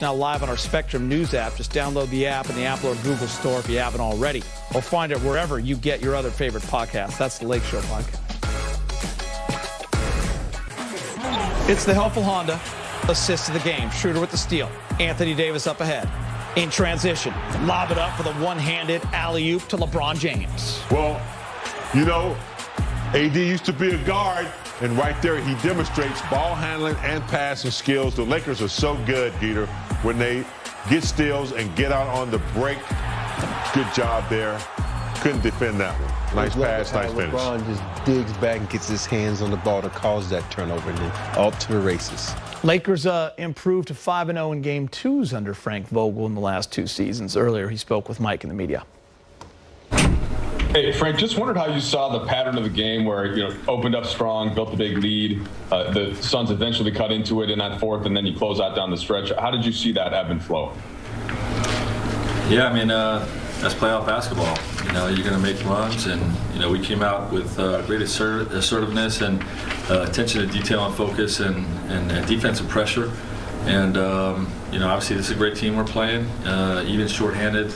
Now live on our Spectrum News app. Just download the app in the Apple or Google store if you haven't already. Or find it wherever you get your other favorite podcasts. That's the Lake Show podcast. It's the helpful Honda assist to the game. Schroeder with the steal. Anthony Davis up ahead. In transition. Lob it up for the one-handed alley-oop to LeBron James. Well, you know, AD used to be a guard, and right there he demonstrates ball handling and passing skills. The Lakers are so good, Dieter, when they get steals and get out on the break. Good job there. Couldn't defend that one. Nice pass, nice finish. LeBron just digs back and gets his hands on the ball to cause that turnover, and then off to the races. Lakers improved to 5-0 in Game 2s under Frank Vogel in the last 2 seasons. Earlier, he spoke with Mike in the media. Hey, Frank, just wondered how you saw the pattern of the game where, opened up strong, built a big lead. The Suns eventually cut into it in that fourth, and then you close out down the stretch. How did you see that ebb and flow? Yeah, I mean, that's playoff basketball. You're going to make runs, and, we came out with great assertiveness and attention to detail and focus and defensive pressure. And, obviously this is a great team we're playing, even shorthanded,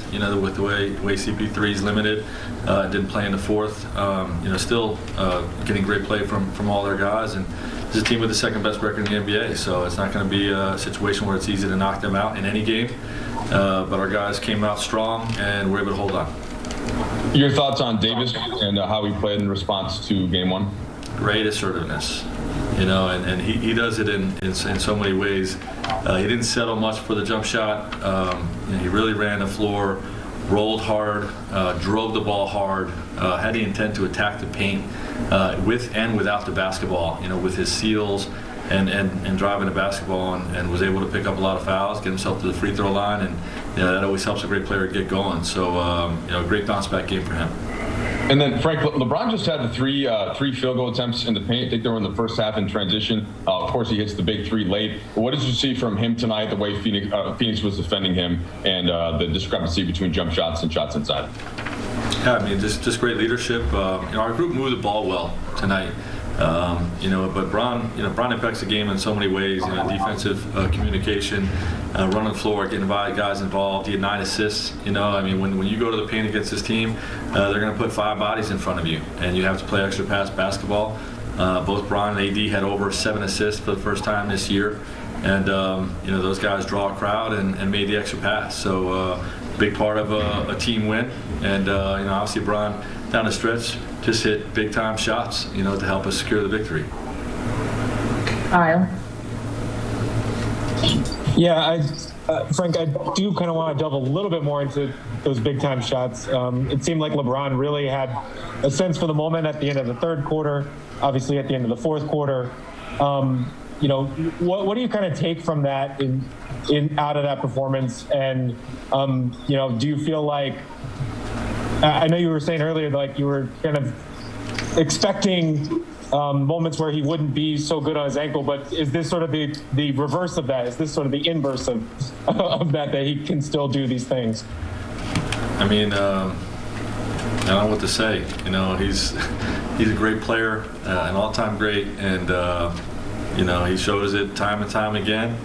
with the way CP3 is limited, didn't play in the fourth, still getting great play from all their guys. And this is a team with the second best record in the NBA, so it's not going to be a situation where it's easy to knock them out in any game. But our guys came out strong and were able to hold on. Your thoughts on Davis and how he played in response to Game 1? Great assertiveness. And he does it in so many ways. He didn't settle much for the jump shot. He really ran the floor, rolled hard, drove the ball hard, had the intent to attack the paint with and without the basketball, with his seals and driving the basketball, and was able to pick up a lot of fouls, get himself to the free throw line, and that always helps a great player get going. So, great bounce back game for him. And then, Frank, LeBron just had the three field goal attempts in the paint. I think they were in the first half in transition. Of course, he hits the big three late. But what did you see from him tonight, the way Phoenix was defending him, and the discrepancy between jump shots and shots inside? Yeah, I mean, just great leadership. Our group moved the ball well tonight. But Bron impacts the game in so many ways. Defensive communication, running the floor, getting guys involved. He had 9 assists. When you go to the paint against this team, they're going to put 5 bodies in front of you, and you have to play extra pass basketball. Both Bron and AD had over 7 assists for the first time this year, and those guys draw a crowd and made the extra pass. So big part of a team win, and obviously Bron down the stretch just hit big time shots, to help us secure the victory. Kyle. Yeah, Frank, I do kind of want to delve a little bit more into those big time shots. It seemed like LeBron really had a sense for the moment at the end of the third quarter, obviously at the end of the fourth quarter. What do you kind of take from that in out of that performance? And do you feel like, I know you were saying earlier, like you were kind of expecting moments where he wouldn't be so good on his ankle, but is this sort of the reverse of that? Is this sort of the inverse of that he can still do these things? I mean, I don't know what to say. He's a great player, an all-time great, and he shows it time and time again.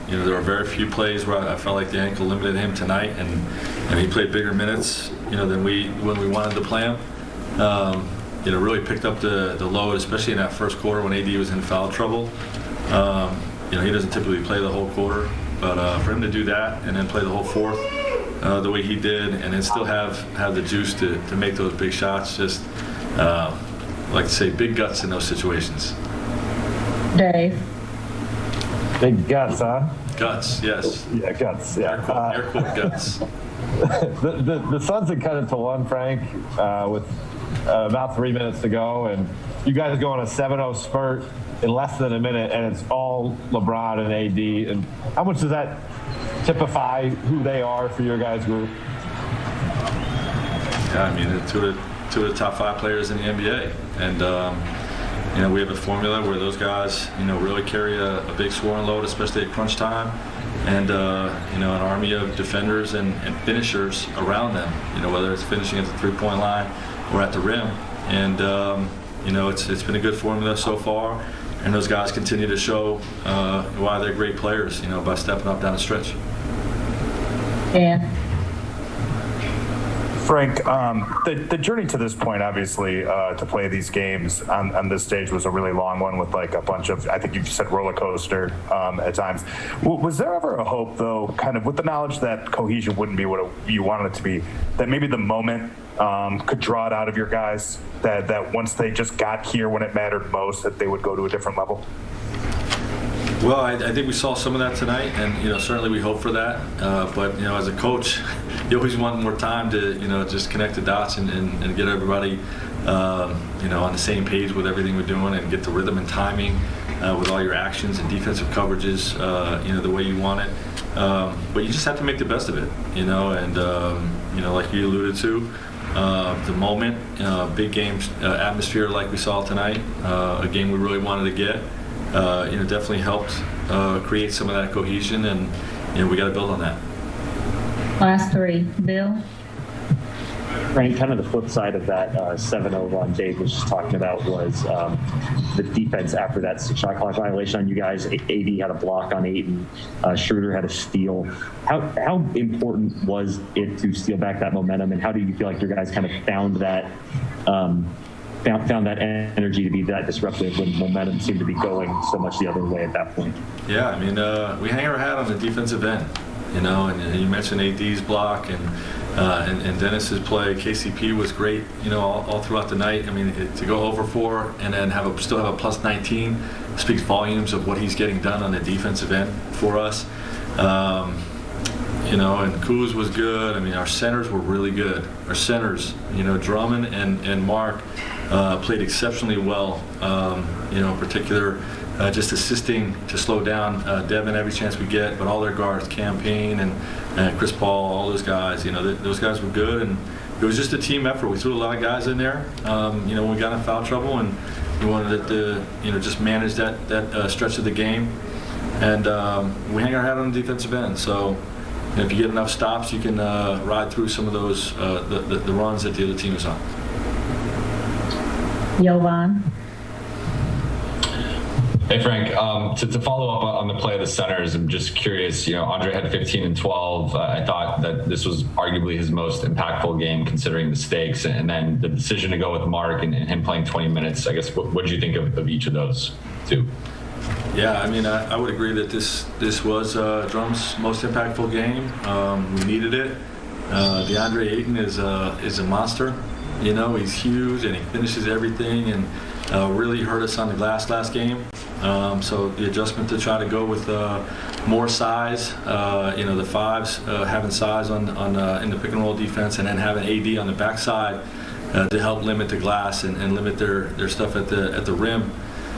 There were very few plays where I felt like the ankle limited him tonight, and he played bigger minutes, than when we wanted to play him. Really picked up the load, especially in that first quarter when AD was in foul trouble. He doesn't typically play the whole quarter, but for him to do that and then play the whole fourth the way he did, and then still have the juice to make those big shots, just like to say, big guts in those situations. Dave. Big guts, huh? Guts, yes. Yeah, guts. Yeah. Air quote guts. The Suns had cut it to 1, Frank, with about 3 minutes to go, and you guys go on a 7-0 spurt in less than a minute, and it's all LeBron and AD. And how much does that typify who they are for your guys' group? Yeah, I mean, two of the top 5 players in the NBA, and we have a formula where those guys, really carry a big scoring load, especially at crunch time, and an army of defenders and finishers around them. Whether it's finishing at the 3-point line or at the rim, and it's been a good formula so far. and those guys continue to show why they're great players, by stepping up down the stretch. Dan. Frank, the journey to this point, obviously, to play these games on this stage was a really long one with like a bunch of, I think you said roller coaster at times. Was there ever a hope, though, kind of with the knowledge that cohesion wouldn't be what you wanted it to be, that maybe the moment could draw it out of your guys, that once they just got here when it mattered most, that they would go to a different level? Well, I think we saw some of that tonight, and certainly we hope for that. But as a coach, you always want more time to just connect the dots and get everybody on the same page with everything we're doing, and get the rhythm and timing with all your actions and defensive coverages the way you want it. But you just have to make the best of it, and like you alluded to, the moment, big game atmosphere like we saw tonight, a game we really wanted to get. Definitely helped create some of that cohesion, and we got to build on that. Last three. Bill. Frank, kind of the flip side of that 7-0 run Dave was just talking about was the defense after that shot clock violation on you guys. AD had a block on Ayton. Schroeder had a steal. How important was it to steal back that momentum, and how do you feel like your guys kind of found that found that energy to be that disruptive when momentum seemed to be going so much the other way at that point? Yeah, I mean, we hang our hat on the defensive end, and you mentioned AD's block and Dennis's play. KCP was great, all throughout the night. I mean, to go over 4 and then still have a plus 19 speaks volumes of what he's getting done on the defensive end for us. And Kuz was good. I mean, our centers were really good. Our centers, Drummond and Mark played exceptionally well. In particular, just assisting to slow down Devin every chance we get, but all their guards, Campaign and Chris Paul, all those guys, those guys were good, and it was just a team effort. We threw a lot of guys in there, when we got in foul trouble, and we wanted to, just manage that stretch of the game, and we hang our hat on the defensive end. So if you get enough stops, you can ride through some of those the runs that the other team is on. Jovan. Hey, Frank, to follow up on the play of the centers, I'm just curious, Andre had 15 and 12. I thought that this was arguably his most impactful game considering the stakes, and then the decision to go with Mark and him playing 20 minutes, I guess, what did you think of each of those two? Yeah, I mean, I would agree that this was Drum's most impactful game. We needed it. DeAndre Ayton is a monster. He's huge and he finishes everything, and really hurt us on the glass last game. So the adjustment to try to go with more size, the fives having size on in the pick and roll defense, and then having AD on the backside to help limit the glass and limit their stuff at the rim.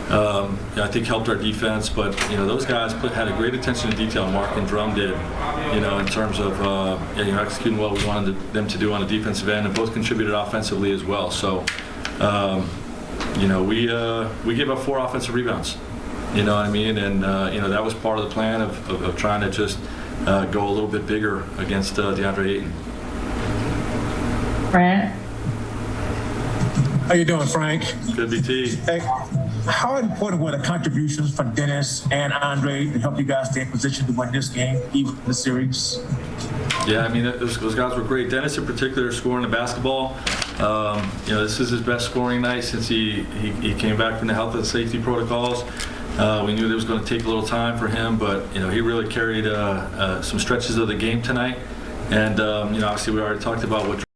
I think helped our defense, but those guys had a great attention to detail. Mark and Drum did, in terms of executing what we wanted them to do on the defensive end, and both contributed offensively as well. So, we gave up 4 offensive rebounds. You know what I mean? And that was part of the plan of trying to just go a little bit bigger against DeAndre Ayton. Brad. How you doing, Frank? Good, BT. Hey, how important were the contributions from Dennis and Andre to help you guys stay in position to win this game, even the series? Yeah, I mean, those guys were great. Dennis in particular scoring the basketball. This is his best scoring night since he came back from the health and safety protocols. We knew there was going to take a little time for him, but he really carried some stretches of the game tonight. And obviously we already talked about what